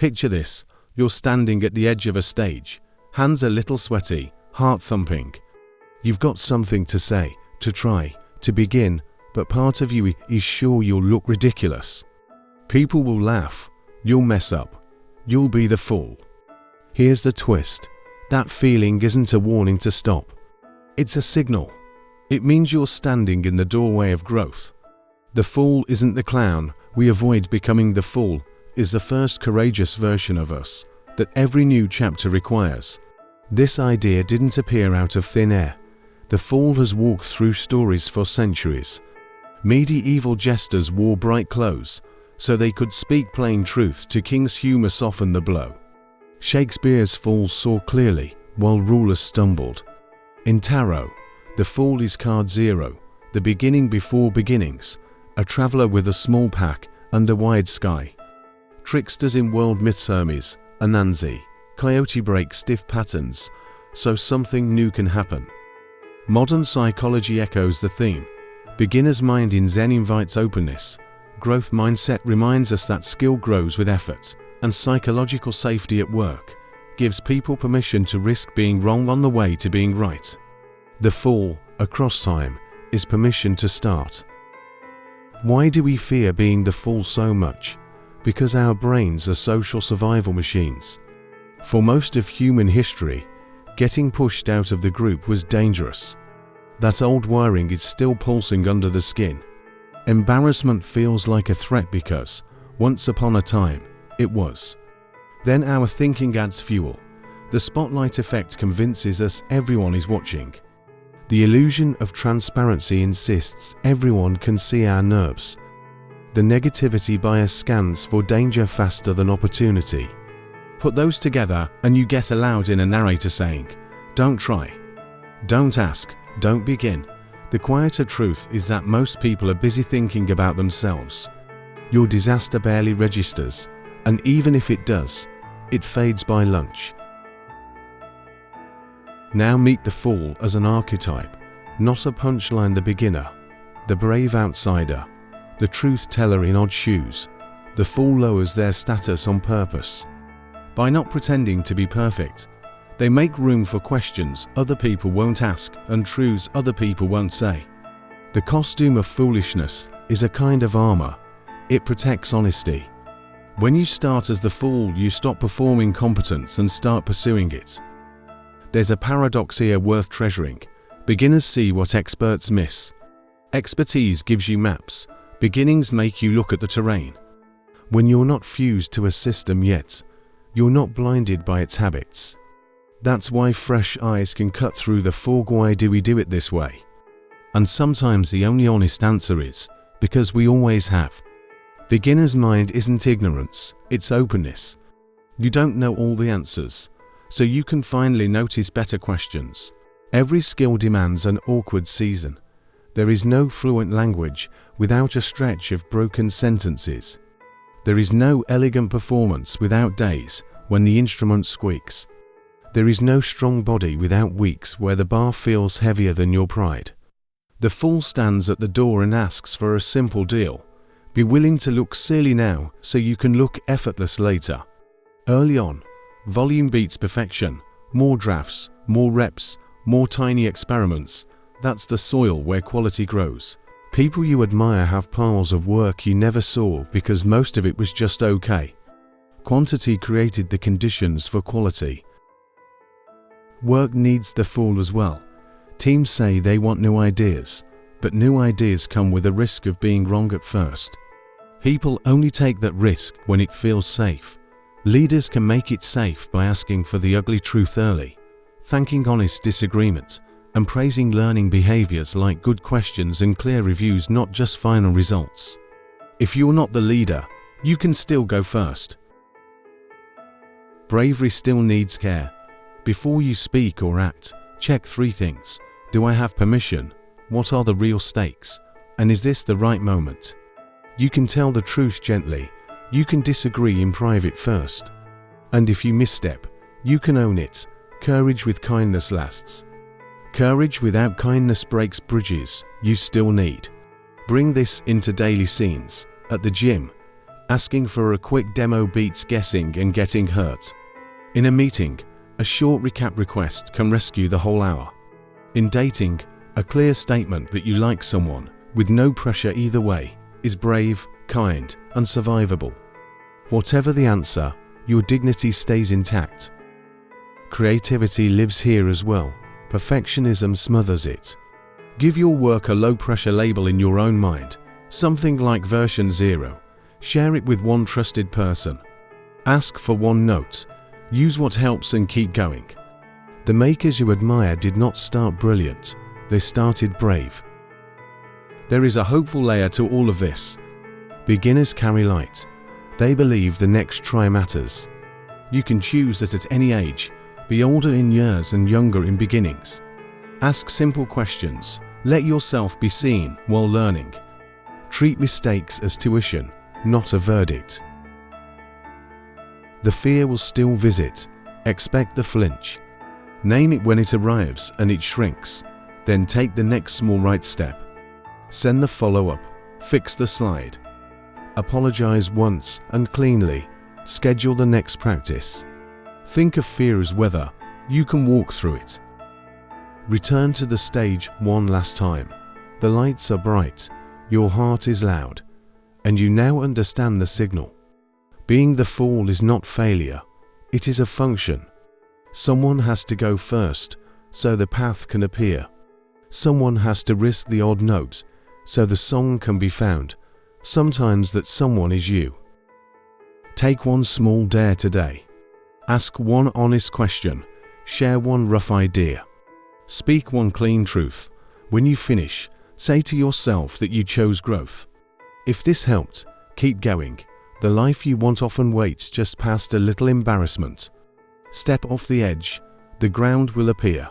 Picture this, you're standing at the edge of a stage, hands a little sweaty, heart thumping. You've got something to say, to try, to begin, but part of you is sure you'll look ridiculous. People will laugh, you'll mess up, you'll be the fool. Here's the twist, that feeling isn't a warning to stop. It's a signal. It means you're standing in the doorway of growth. The fool isn't the clown we avoid. Becoming the fool is the first courageous version of us that every new chapter requires. This idea didn't appear out of thin air. The fool has walked through stories for centuries. Medieval jesters wore bright clothes so they could speak plain truth to kings. Humor softened the blow. Shakespeare's fools saw clearly while rulers stumbled. In tarot, the fool is card 0, the beginning before beginnings, a traveler with a small pack under wide sky. Tricksters in world myths, Hermes, Anansi, Coyote break stiff patterns so something new can happen. Modern psychology echoes the theme. Beginner's mind in Zen invites openness. Growth mindset reminds us that skill grows with effort, and psychological safety at work gives people permission to risk being wrong on the way to being right. The fall, across time, is permission to start. Why do we fear being the fool so much? Because our brains are social survival machines. For most of human history, getting pushed out of the group was dangerous. That old wiring is still pulsing under the skin. Embarrassment feels like a threat because, once upon a time, it was. Then our thinking adds fuel. The spotlight effect convinces us everyone is watching. The illusion of transparency insists everyone can see our nerves. The negativity bias scans for danger faster than opportunity. Put those together and you get a loud inner narrator saying, "Don't try. Don't ask. Don't begin." The quieter truth is that most people are busy thinking about themselves. Your disaster barely registers, and even if it does, it fades by lunch. Now meet the fool as an archetype, not a punchline. The beginner, the brave outsider, the truth teller in odd shoes. The fool lowers their status on purpose. By not pretending to be perfect, they make room for questions other people won't ask and truths other people won't say. The costume of foolishness is a kind of armor. It protects honesty. When you start as the fool, you stop performing competence and start pursuing it. There's a paradox here worth treasuring. Beginners see what experts miss. Expertise gives you maps. Beginnings make you look at the terrain. When you're not fused to a system yet, you're not blinded by its habits. That's why fresh eyes can cut through the fog. Why do we do it this way? And sometimes the only honest answer is, because we always have. Beginner's mind isn't ignorance, it's openness. You don't know all the answers, so you can finally notice better questions. Every skill demands an awkward season. There is no fluent language without a stretch of broken sentences. There is no elegant performance without days when the instrument squeaks. There is no strong body without weeks where the bar feels heavier than your pride. The fool stands at the door and asks for a simple deal. Be willing to look silly now so you can look effortless later. Early on, volume beats perfection. More drafts, more reps, more tiny experiments. That's the soil where quality grows. People you admire have piles of work you never saw because most of it was just okay. Quantity created the conditions for quality. Work needs the fool as well. Teams say they want new ideas, but new ideas come with a risk of being wrong at first. People only take that risk when it feels safe. Leaders can make it safe by asking for the ugly truth early, thanking honest disagreement, and praising learning behaviors like good questions and clear reviews, not just final results. If you're not the leader, you can still go first. Bravery still needs care. Before you speak or act, check 3 things. Do I have permission? What are the real stakes? And is this the right moment? You can tell the truth gently. You can disagree in private first. And if you misstep, you can own it. Courage with kindness lasts. Courage without kindness breaks bridges you still need. Bring this into daily scenes, at the gym, Asking for a quick demo beats guessing and getting hurt. In a meeting, a short recap request can rescue the whole hour. In dating, a clear statement that you like someone, with no pressure either way, is brave, kind, and survivable. Whatever the answer, your dignity stays intact. Creativity lives here as well. Perfectionism smothers it. Give your work a low-pressure label in your own mind, something like version 0. Share it with one trusted person. Ask for one note. Use what helps and keep going. The makers you admire did not start brilliant, they started brave. There is a hopeful layer to all of this. Beginners carry light. They believe the next try matters. You can choose that at any age, be older in years and younger in beginnings. Ask simple questions. Let yourself be seen while learning. Treat mistakes as tuition, not a verdict. The fear will still visit. Expect the flinch. Name it when it arrives and it shrinks. Then take the next small right step. Send the follow-up. Fix the slide. Apologize once and cleanly. Schedule the next practice. Think of fear as whether you can walk through it. Return to the stage one last time. The lights are bright, your heart is loud, and you now understand the signal. Being the fool is not failure, it is a function. Someone has to go first, so the path can appear. Someone has to risk the odd note, so the song can be found. Sometimes that someone is you. Take one small dare today. Ask one honest question. Share one rough idea. Speak one clean truth. When you finish, say to yourself that you chose growth. If this helped, keep going. The life you want often waits just past a little embarrassment. Step off the edge. The ground will appear.